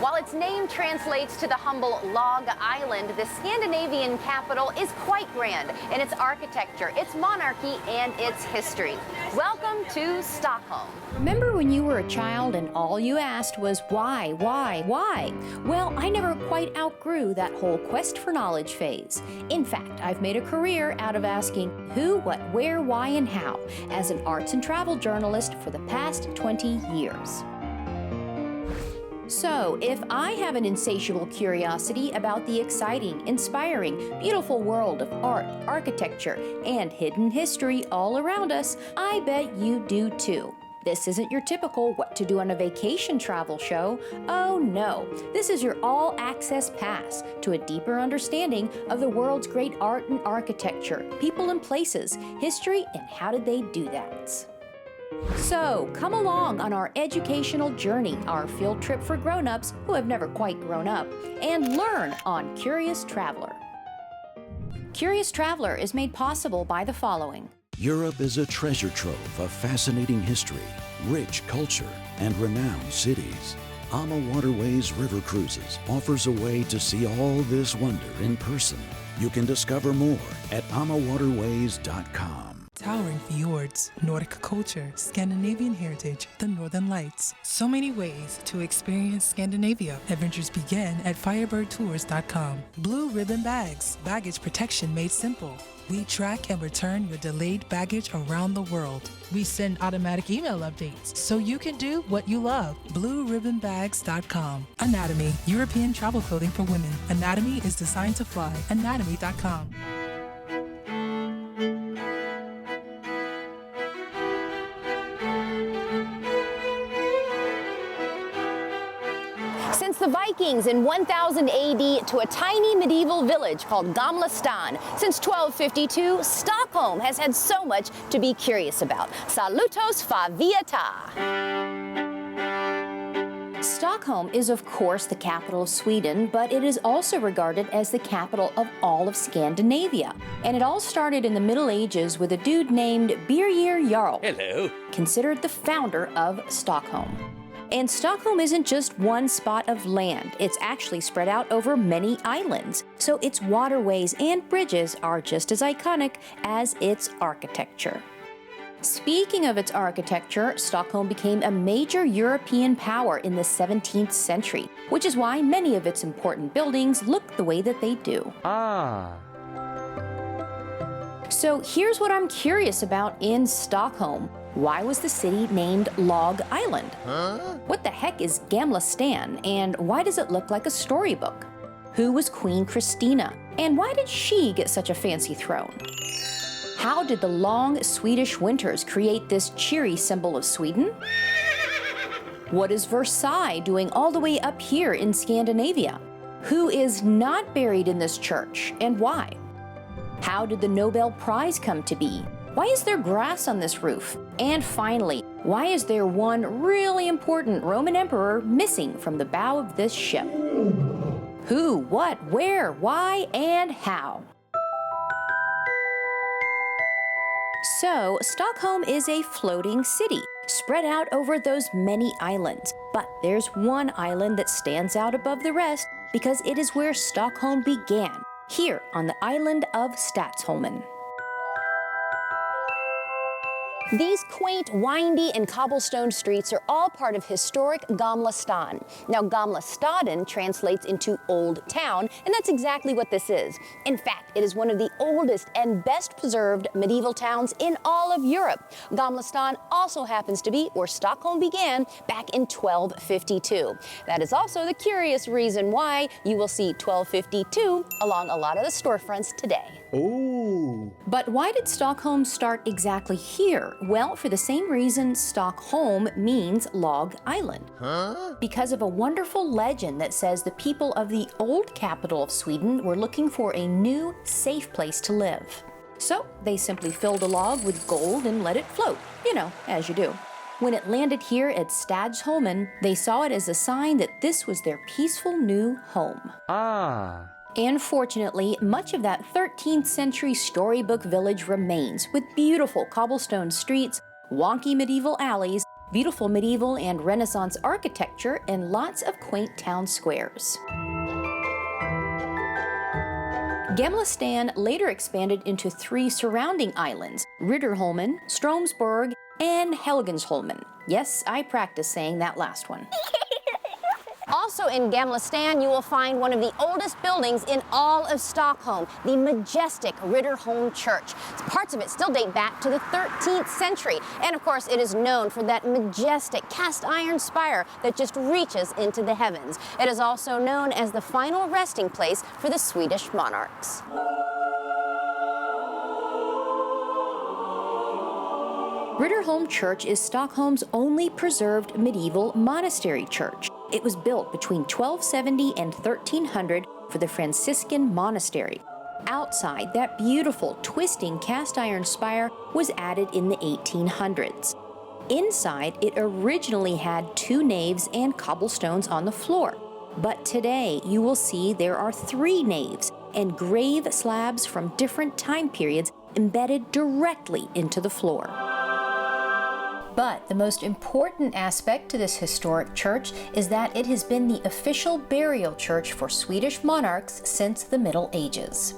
While its name translates to the humble log island, the Scandinavian capital is quite grand in its architecture, its monarchy, and its history. Welcome to Stockholm. Remember when you were a child and all you asked was why? Well, I never quite outgrew that whole quest for knowledge phase. In fact, I've made a career out of asking who, what, where, why, and how as an arts and travel journalist for the past 20 years. So, if I have an insatiable curiosity about the exciting, inspiring, beautiful world of art, architecture, and hidden history all around us, I bet you do too. This isn't your typical what to do on a vacation travel show. Oh no, this is your all-access pass to a deeper understanding of the world's great art and architecture, people and places, history, and how did they do that. So, come along on our educational journey, our field trip for grown-ups who have never quite grown up, and learn on Curious Traveler. Curious Traveler is made possible by the following. Europe is a treasure trove of fascinating history, rich culture, and renowned cities. Ama Waterways River Cruises offers a way to see all this wonder in person. You can discover more at amawaterways.com. Towering fjords, Nordic culture, Scandinavian heritage, the Northern Lights. So many ways to experience Scandinavia. Adventures begin at firebirdtours.com. Blue Ribbon Bags, baggage protection made simple. We track and return your delayed baggage around the world. We send automatic email updates so you can do what you love. BlueRibbonBags.com. Anatomy, European travel clothing for women. Anatomy is designed to fly. Anatomy.com. Since the Vikings in 1000 AD to a tiny medieval village called Gamla Stan, since 1252, Stockholm has had so much to be curious about. Salutos faviata! Stockholm is, of course, the capital of Sweden, but it is also regarded as the capital of all of Scandinavia. And it all started in the Middle Ages with a dude named Birger Jarl, considered the founder of Stockholm. And Stockholm isn't just one spot of land, it's actually spread out over many islands, so its waterways and bridges are just as iconic as its architecture. Speaking of its architecture, Stockholm became a major European power in the 17th century, which is why many of its important buildings look the way that they do. So here's what I'm curious about in Stockholm. Why was the city named Log Island? What the heck is Gamla Stan, and why does it look like a storybook? Who was Queen Christina, and why did she get such a fancy throne? How did the long Swedish winters create this cheery symbol of Sweden? What is Versailles doing all the way up here in Scandinavia? Who is not buried in this church, and why? How did the Nobel Prize come to be? Why is there grass on this roof? And finally, why is there one really important Roman emperor missing from the bow of this ship? Who, what, where, why, and how? So, Stockholm is a floating city, spread out over those many islands. But there's one island that stands out above the rest because it is where Stockholm began, here on the island of Stadsholmen. These quaint, windy, and cobblestone streets are all part of historic Gamla Stan. Now, Gamla Staden translates into Old Town, and that's exactly what this is. In fact, it is one of the oldest and best preserved medieval towns in all of Europe. Gamla Stan also happens to be where Stockholm began back in 1252. That is also the curious reason why you will see 1252 along a lot of the storefronts today. Oh! But why did Stockholm start exactly here? Well, for the same reason Stockholm means Log Island. Because of a wonderful legend that says the people of the old capital of Sweden were looking for a new, safe place to live. So they simply filled a log with gold and let it float, as you do. When it landed here at Stadsholmen, they saw it as a sign that this was their peaceful new home. And fortunately, much of that 13th century storybook village remains, with beautiful cobblestone streets, wonky medieval alleys, beautiful medieval and Renaissance architecture, and lots of quaint town squares. Gamla Stan later expanded into 3 surrounding islands: Riddarholmen, Stromsborg, and Helgensholmen. Yes, I practiced saying that last one. Also in Gamla Stan, you will find one of the oldest buildings in all of Stockholm, the majestic Riddarholm Church. Parts of it still date back to the 13th century. And of course, it is known for that majestic cast iron spire that just reaches into the heavens. It is also known as the final resting place for the Swedish monarchs. Riddarholm Church is Stockholm's only preserved medieval monastery church. It was built between 1270 and 1300 for the Franciscan monastery. Outside, that beautiful, twisting cast iron spire was added in the 1800s. Inside, it originally had 2 naves and cobblestones on the floor. But today, you will see there are 3 naves and grave slabs from different time periods embedded directly into the floor. But the most important aspect to this historic church is that it has been the official burial church for Swedish monarchs since the Middle Ages.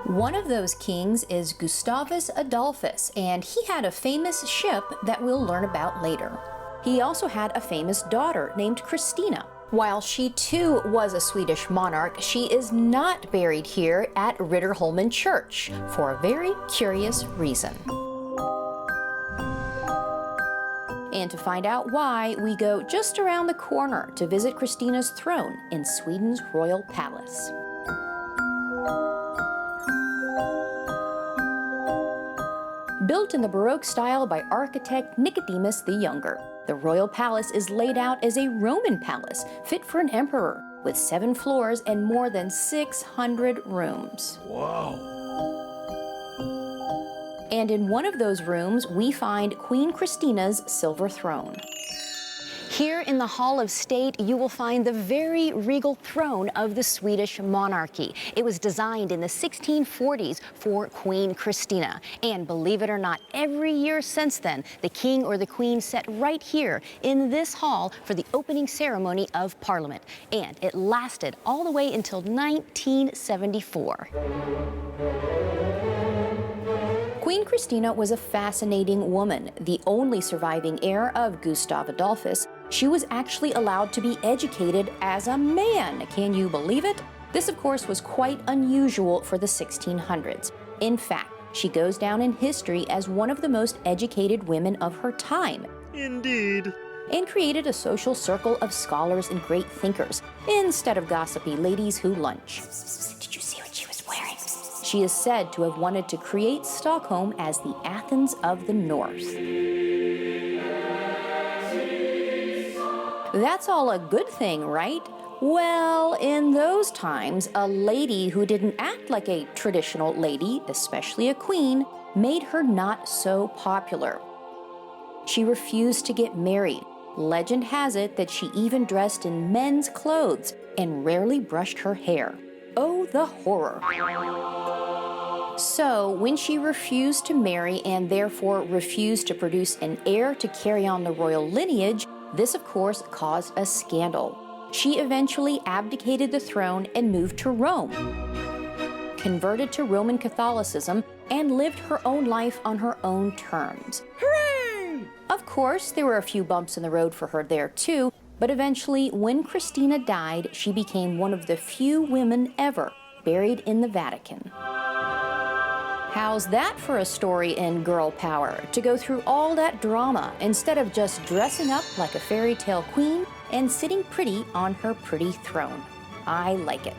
One of those kings is Gustavus Adolphus, and he had a famous ship that we'll learn about later. He also had a famous daughter named Christina. While she too was a Swedish monarch, she is not buried here at Riddarholmen Church for a very curious reason. And to find out why, we go just around the corner to visit Christina's throne in Sweden's royal palace. Built in the Baroque style by architect Nicodemus the Younger, the royal palace is laid out as a Roman palace fit for an emperor, with 7 floors and more than 600 rooms. Wow! And in one of those rooms, we find Queen Christina's silver throne. Here in the Hall of State, you will find the very regal throne of the Swedish monarchy. It was designed in the 1640s for Queen Christina. And believe it or not, every year since then, the king or the queen sat right here in this hall for the opening ceremony of Parliament. And it lasted all the way until 1974. Queen Christina was a fascinating woman, the only surviving heir of Gustav Adolphus. She was actually allowed to be educated as a man. Can you believe it? This, of course, was quite unusual for the 1600s. In fact, she goes down in history as one of the most educated women of her time. Indeed. And created a social circle of scholars and great thinkers, instead of gossipy ladies who lunch. Did you see what she was wearing? She is said to have wanted to create Stockholm as the Athens of the North. That's all a good thing, right? Well, in those times, a lady who didn't act like a traditional lady, especially a queen, made her not so popular. She refused to get married. Legend has it that she even dressed in men's clothes and rarely brushed her hair. Oh, the horror. So, when she refused to marry and therefore refused to produce an heir to carry on the royal lineage, this, of course, caused a scandal. She eventually abdicated the throne and moved to Rome, converted to Roman Catholicism, and lived her own life on her own terms. Hooray! Of course, there were a few bumps in the road for her there too, but eventually, when Christina died, she became one of the few women ever buried in the Vatican. How's that for a story in girl power, to go through all that drama instead of just dressing up like a fairy tale queen and sitting pretty on her pretty throne? I like it.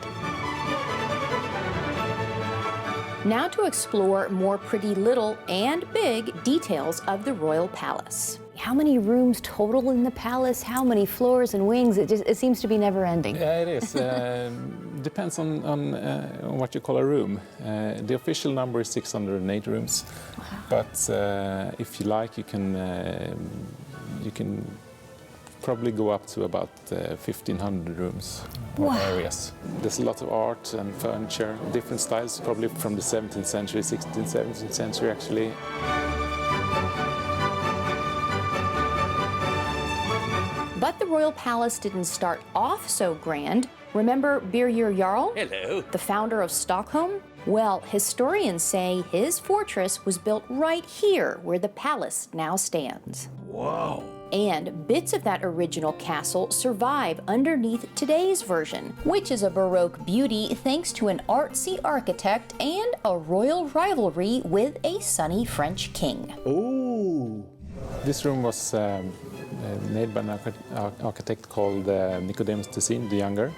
Now to explore more pretty little and big details of the royal palace. How many rooms total in the palace? How many floors and wings? It seems to be never ending. Yeah, it is. Depends on what you call a room. The official number is 608 rooms, but if you like, you can probably go up to about 1,500 rooms or areas. There's a lot of art and furniture, different styles, probably from the 17th century, 16th, 17th century actually. But the royal palace didn't start off so grand. Remember Birger Jarl? Hello. The founder of Stockholm? Well, historians say his fortress was built right here where the palace now stands. Wow. And bits of that original castle survive underneath today's version, which is a Baroque beauty thanks to an artsy architect and a royal rivalry with a sunny French king. Oh. This room was made by an architect called Nicodemus Tessin the Younger.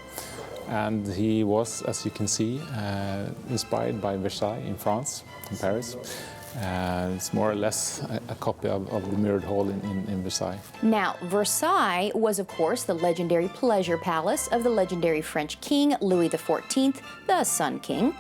And he was, as you can see, inspired by Versailles in France, in Paris. It's more or less a copy of the mirrored hall in Versailles. Now, Versailles was, of course, the legendary pleasure palace of the legendary French king Louis XIV, the Sun King.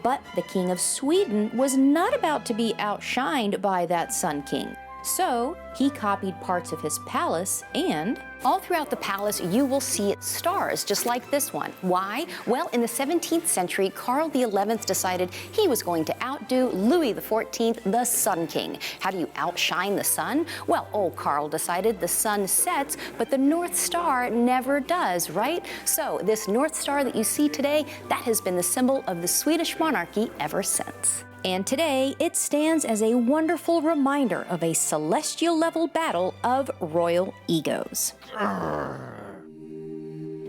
But the King of Sweden was not about to be outshined by that Sun King. So he copied parts of his palace, and all throughout the palace, you will see stars, just like this one. Why? Well, in the 17th century, Karl XI decided he was going to outdo Louis XIV, the Sun King. How do you outshine the sun? Well, old Karl decided the sun sets, but the North Star never does, right? So this North Star that you see today, that has been the symbol of the Swedish monarchy ever since. And today, it stands as a wonderful reminder of a celestial-level battle of royal egos.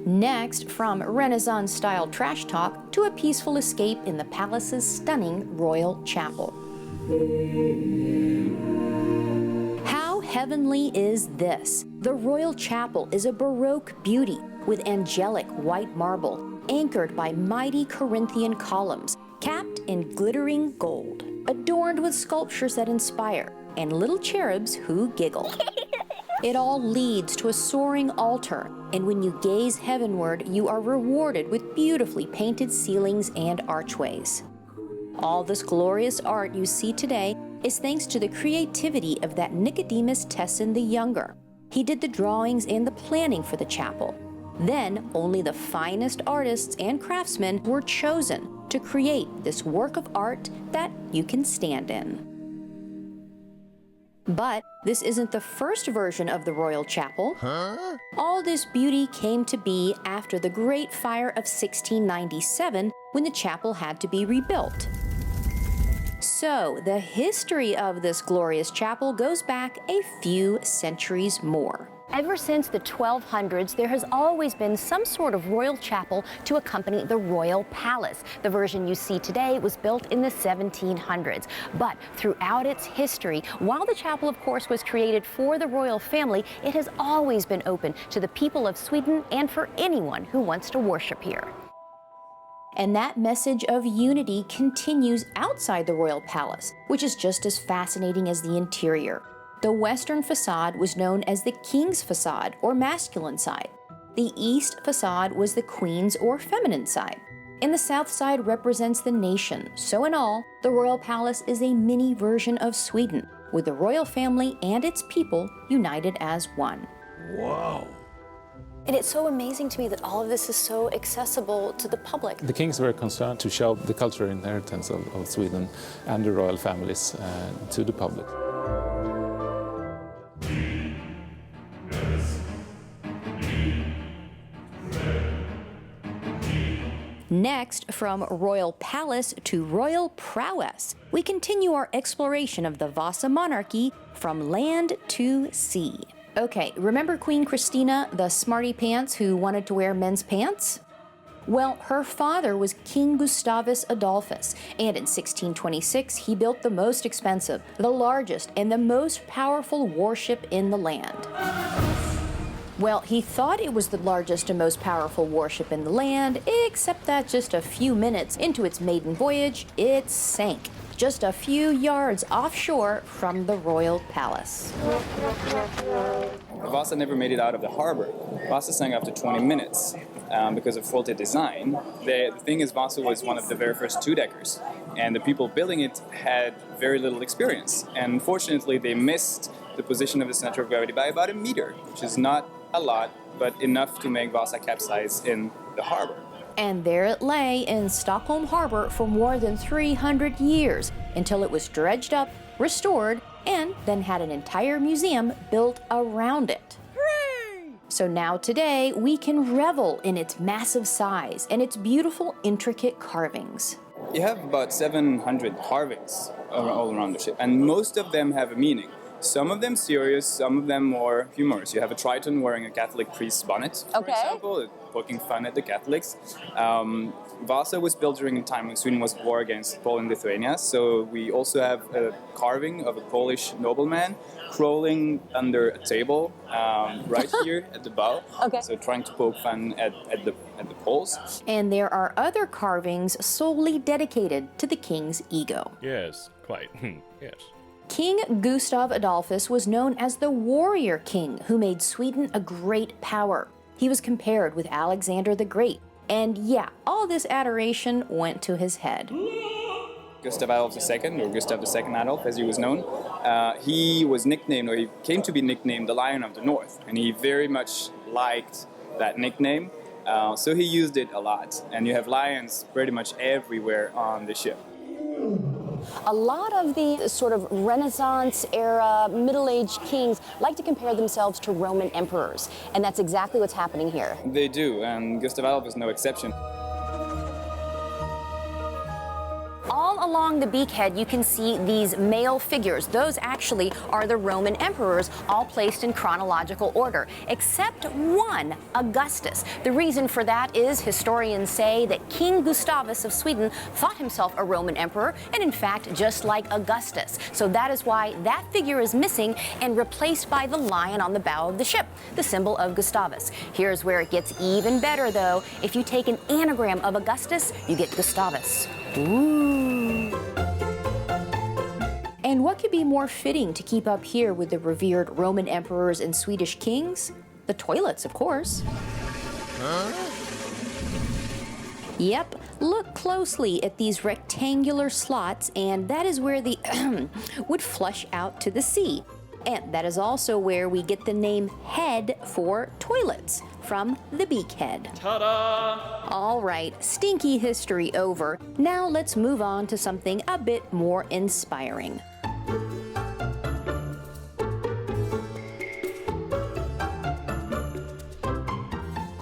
Next, from Renaissance-style trash talk to a peaceful escape in the palace's stunning royal chapel. How heavenly is this? The royal chapel is a Baroque beauty with angelic white marble, anchored by mighty Corinthian columns, capped in glittering gold, adorned with sculptures that inspire, and little cherubs who giggle. It all leads to a soaring altar, and when you gaze heavenward, you are rewarded with beautifully painted ceilings and archways. All this glorious art you see today is thanks to the creativity of that Nicodemus Tessin the Younger. He did the drawings and the planning for the chapel. Then, only the finest artists and craftsmen were chosen to create this work of art that you can stand in. But this isn't the first version of the royal chapel. All this beauty came to be after the Great Fire of 1697, when the chapel had to be rebuilt. So, the history of this glorious chapel goes back a few centuries more. Ever since the 1200s, there has always been some sort of royal chapel to accompany the royal palace. The version you see today was built in the 1700s. But throughout its history, while the chapel, of course, was created for the royal family, it has always been open to the people of Sweden and for anyone who wants to worship here. And that message of unity continues outside the royal palace, which is just as fascinating as the interior. The western facade was known as the king's facade, or masculine side. The east facade was the queen's, or feminine side. And the south side represents the nation. So in all, the royal palace is a mini version of Sweden, with the royal family and its people united as one. Wow. And it's so amazing to me that all of this is so accessible to the public. The kings were concerned to show the cultural inheritance of Sweden and the royal families to the public. Next, from royal palace to royal prowess, we continue our exploration of the Vasa monarchy from land to sea. Okay, remember Queen Christina, the smarty pants who wanted to wear men's pants? Well, her father was King Gustavus Adolphus, and in 1626 he built the most expensive, the largest, and the most powerful warship in the land. Well, he thought it was the largest and most powerful warship in the land, except that just a few minutes into its maiden voyage, it sank, just a few yards offshore from the royal palace. Vasa never made it out of the harbor. Vasa sank after 20 minutes because of faulty design. The thing is, Vasa was one of the very first two-deckers, and the people building it had very little experience. And unfortunately, they missed the position of the center of gravity by about a meter, which is not a lot, but enough to make Vasa capsize in the harbor. And there it lay in Stockholm Harbor for more than 300 years until it was dredged up, restored, and then had an entire museum built around it. Hooray! So now today we can revel in its massive size and its beautiful, intricate carvings. You have about 700 carvings all around the ship, and most of them have a meaning. Some of them serious, some of them more humorous. You have a Triton wearing a Catholic priest's bonnet, for example, poking fun at the Catholics. Vasa was built during a time when Sweden was at war against Poland and Lithuania, so we also have a carving of a Polish nobleman crawling under a table right here at the bow, so trying to poke fun at the Poles. And there are other carvings solely dedicated to the king's ego. Yes, quite. Yes. King Gustav Adolphus was known as the warrior king who made Sweden a great power. He was compared with Alexander the Great, and yeah, all this adoration went to his head. Gustav Adolf II, or Gustav II Adolf as he was known, he was nicknamed, or he came to be nicknamed the Lion of the North, and he very much liked that nickname, so he used it a lot, and you have lions pretty much everywhere on the ship. A lot of the sort of Renaissance era, Middle-aged kings like to compare themselves to Roman emperors, and that's exactly what's happening here. They do, and Gustav Adolf is no exception. All along the beakhead, you can see these male figures. Those actually are the Roman emperors, all placed in chronological order, except one, Augustus. The reason for that is historians say that King Gustavus of Sweden thought himself a Roman emperor, and in fact, just like Augustus. So that is why that figure is missing and replaced by the lion on the bow of the ship, the symbol of Gustavus. Here's where it gets even better, though. If you take an anagram of Augustus, you get Gustavus. Ooh. And what could be more fitting to keep up here with the revered Roman emperors and Swedish kings? The toilets, of course. Yep, look closely at these rectangular slots, and that is where the would flush out to the sea. And that is also where we get the name head for toilets, from the beakhead. Ta-da! All right, stinky history over. Now let's move on to something a bit more inspiring.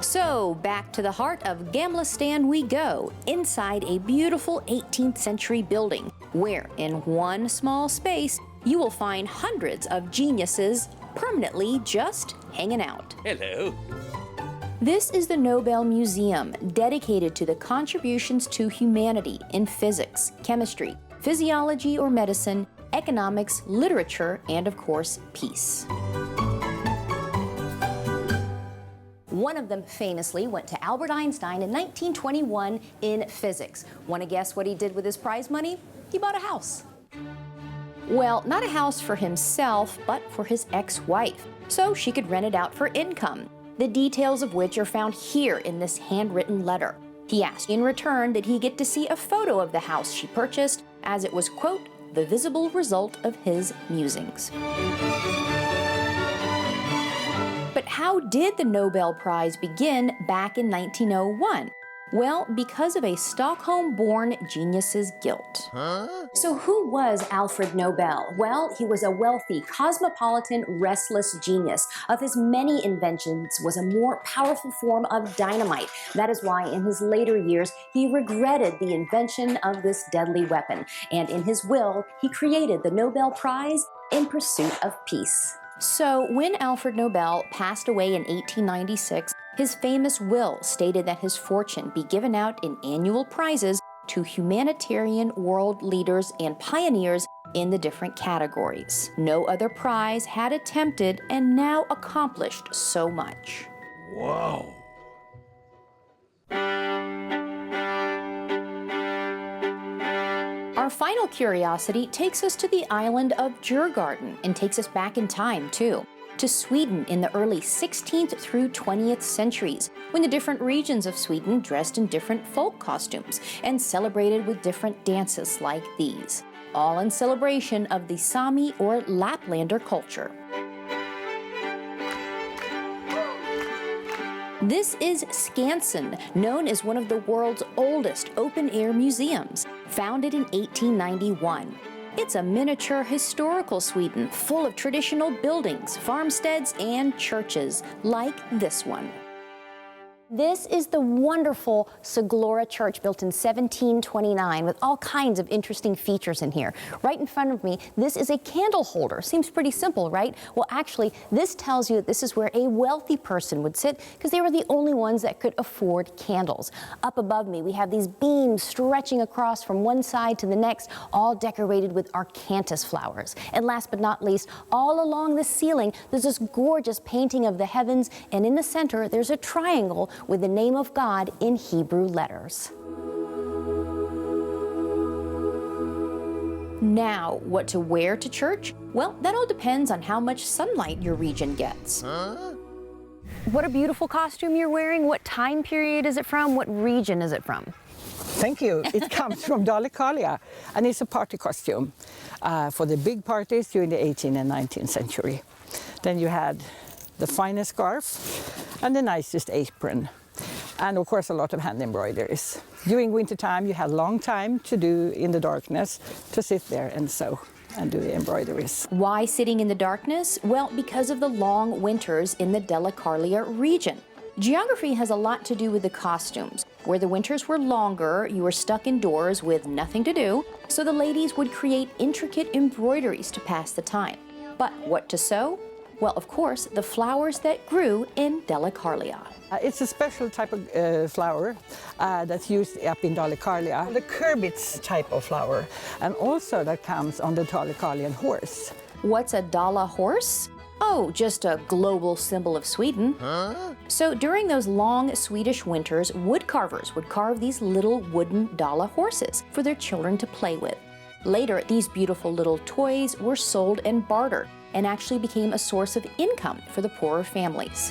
So, back to the heart of Gamla Stan we go, inside a beautiful 18th century building, where in one small space, you will find hundreds of geniuses permanently just hanging out. Hello. This is the Nobel Museum, dedicated to the contributions to humanity in physics, chemistry, physiology or medicine, economics, literature, and of course, peace. One of them famously went to Albert Einstein in 1921 in physics. Want to guess what he did with his prize money? He bought a house. Well, not a house for himself, but for his ex-wife, so she could rent it out for income, the details of which are found here in this handwritten letter. He asked in return that he get to see a photo of the house she purchased, as it was, quote, the visible result of his musings. But how did the Nobel Prize begin back in 1901? Well, because of a Stockholm-born genius's guilt. So who was Alfred Nobel? Well, he was a wealthy, cosmopolitan, restless genius. Of his many inventions was a more powerful form of dynamite. That is why in his later years, he regretted the invention of this deadly weapon. And in his will, he created the Nobel Prize in pursuit of peace. So when Alfred Nobel passed away in 1896, his famous will stated that his fortune be given out in annual prizes to humanitarian world leaders and pioneers in the different categories. No other prize had attempted and now accomplished so much. Wow. Our final curiosity takes us to the island of Djurgården and takes us back in time, too, to Sweden in the early 16th through 20th centuries, when the different regions of Sweden dressed in different folk costumes and celebrated with different dances like these, all in celebration of the Sami or Laplander culture. This is Skansen, known as one of the world's oldest open-air museums, founded in 1891. It's a miniature historical Sweden full of traditional buildings, farmsteads, and churches, like this one. This is the wonderful Saglora Church, built in 1729, with all kinds of interesting features in here. Right in front of me, this is a candle holder. Seems pretty simple, right? Well, actually, this tells you that this is where a wealthy person would sit, because they were the only ones that could afford candles. Up above me, we have these beams stretching across from one side to the next, all decorated with arcanthus flowers. And last but not least, all along the ceiling, there's this gorgeous painting of the heavens, and in the center, there's a triangle with the name of God in Hebrew letters. Now, what to wear to church? Well, that all depends on how much sunlight your region gets. What a beautiful costume you're wearing. What time period is it from? What region is it from? Thank you. It comes from Dalecarlia, and it's a party costume for the big parties during the 18th and 19th century. Then you had the finest scarf and the nicest apron, and of course a lot of hand embroideries. During winter time you had long time to do in the darkness, to sit there and sew and do the embroideries. Why sitting in the darkness? Well, because of the long winters in the Dalecarlia region. Geography has a lot to do with the costumes. Where the winters were longer, you were stuck indoors with nothing to do, so the ladies would create intricate embroideries to pass the time. But what to sew? Well, of course, the flowers that grew in Dalecarlia. It's a special type of flower that's used up in Dalecarlia, the Kurbitz type of flower, and also that comes on the Dalecarlian horse. What's a Dala horse? Oh, just a global symbol of Sweden. So during those long Swedish winters, wood carvers would carve these little wooden Dala horses for their children to play with. Later, these beautiful little toys were sold and bartered, and actually became a source of income for the poorer families.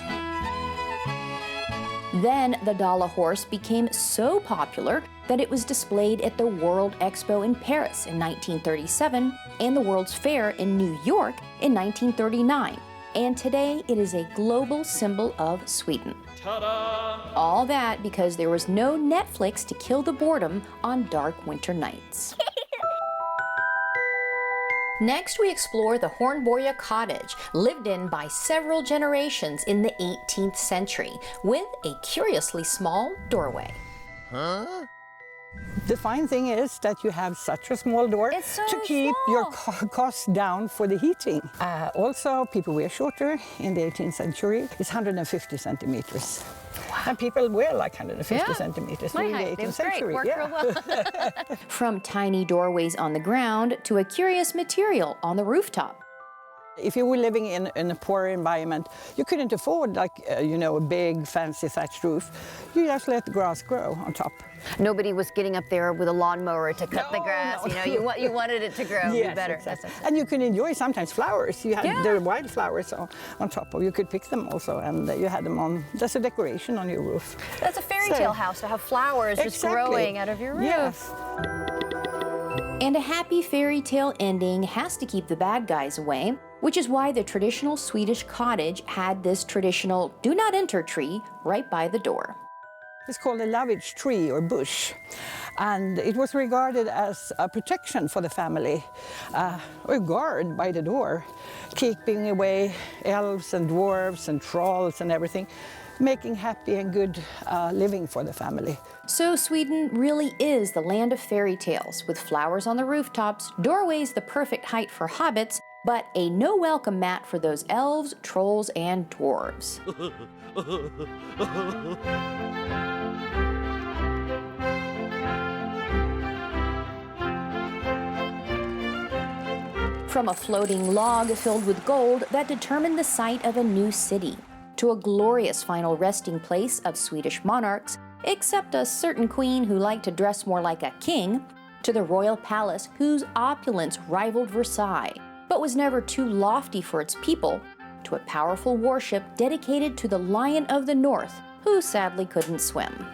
Then the Dala horse became so popular that it was displayed at the World Expo in Paris in 1937 and the World's Fair in New York in 1939. And today it is a global symbol of Sweden. Ta-da! All that because there was no Netflix to kill the boredom on dark winter nights. Next, we explore the Hornborga cottage, lived in by several generations in the 18th century, with a curiously small doorway. The fine thing is that you have such a small door to keep your costs down for the heating. Also, people were shorter in the 18th century. It's 150 centimeters. Wow. And people wear like 150 centimeters during the 18th century. Worked real well. From tiny doorways on the ground to a curious material on the rooftop. If you were living in a poor environment, you couldn't afford a big fancy thatched roof. You just let the grass grow on top. Nobody was getting up there with a lawnmower to cut the grass. No. You know, you wanted it to grow. Yes, better. Exactly. And you can enjoy sometimes flowers. You had the wildflowers on top, or you could pick them also, and you had them on. That's a decoration on your roof. That's a fairy tale house to have flowers just growing out of your roof. Yes. And a happy fairy tale ending has to keep the bad guys away, which is why the traditional Swedish cottage had this traditional do not enter tree right by the door. It's called a lovage tree or bush, and it was regarded as a protection for the family, or guard by the door, keeping away elves and dwarves and trolls and everything, making happy and good living for the family. So Sweden really is the land of fairy tales, with flowers on the rooftops, doorways the perfect height for hobbits, but a no-welcome mat for those elves, trolls, and dwarves. From a floating log filled with gold that determined the site of a new city, to a glorious final resting place of Swedish monarchs, except a certain queen who liked to dress more like a king, to the royal palace whose opulence rivaled Versailles, but was never too lofty for its people, to a powerful warship dedicated to the Lion of the North, who sadly couldn't swim.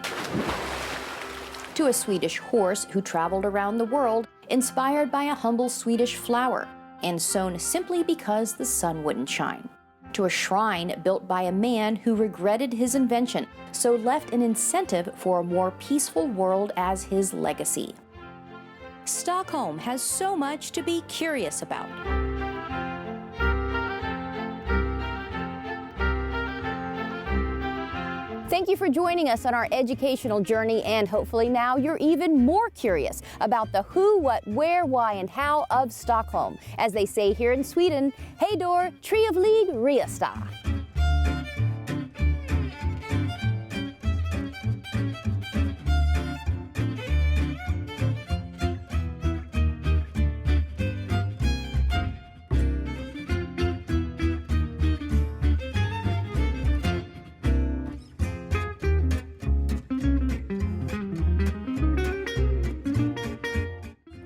To a Swedish horse who traveled around the world, inspired by a humble Swedish flower, and sown simply because the sun wouldn't shine. to a shrine built by a man who regretted his invention, so left an incentive for a more peaceful world as his legacy. Stockholm has so much to be curious about. Thank you for joining us on our educational journey, and hopefully now you're even more curious about the who, what, where, why, and how of Stockholm. As they say here in Sweden, hej då, trevlig resa.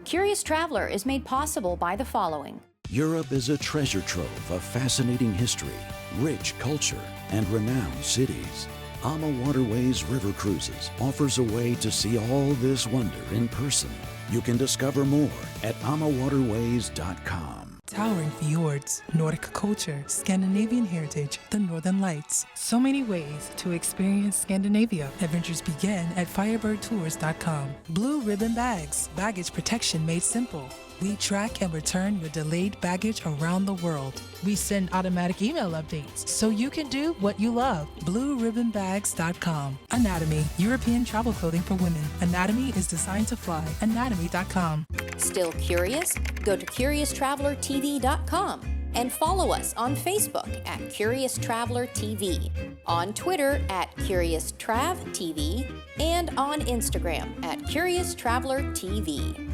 Curious Traveler is made possible by the following. Europe is a treasure trove of fascinating history, rich culture, and renowned cities. Ama Waterways River Cruises offers a way to see all this wonder in person. You can discover more at amawaterways.com. Towering fjords, Nordic culture, Scandinavian heritage, the Northern Lights. So many ways to experience Scandinavia. Adventures begin at firebirdtours.com. Blue ribbon bags, baggage protection made simple. We track and return your delayed baggage around the world. We send automatic email updates so you can do what you love. BlueRibbonBags.com. Anatomy, European travel clothing for women. Anatomy is designed to fly. Anatomy.com. Still curious? Go to CuriousTravelerTV.com and follow us on Facebook at Curious Traveler TV, on Twitter at Curious Trav TV, and on Instagram at Curious Traveler TV.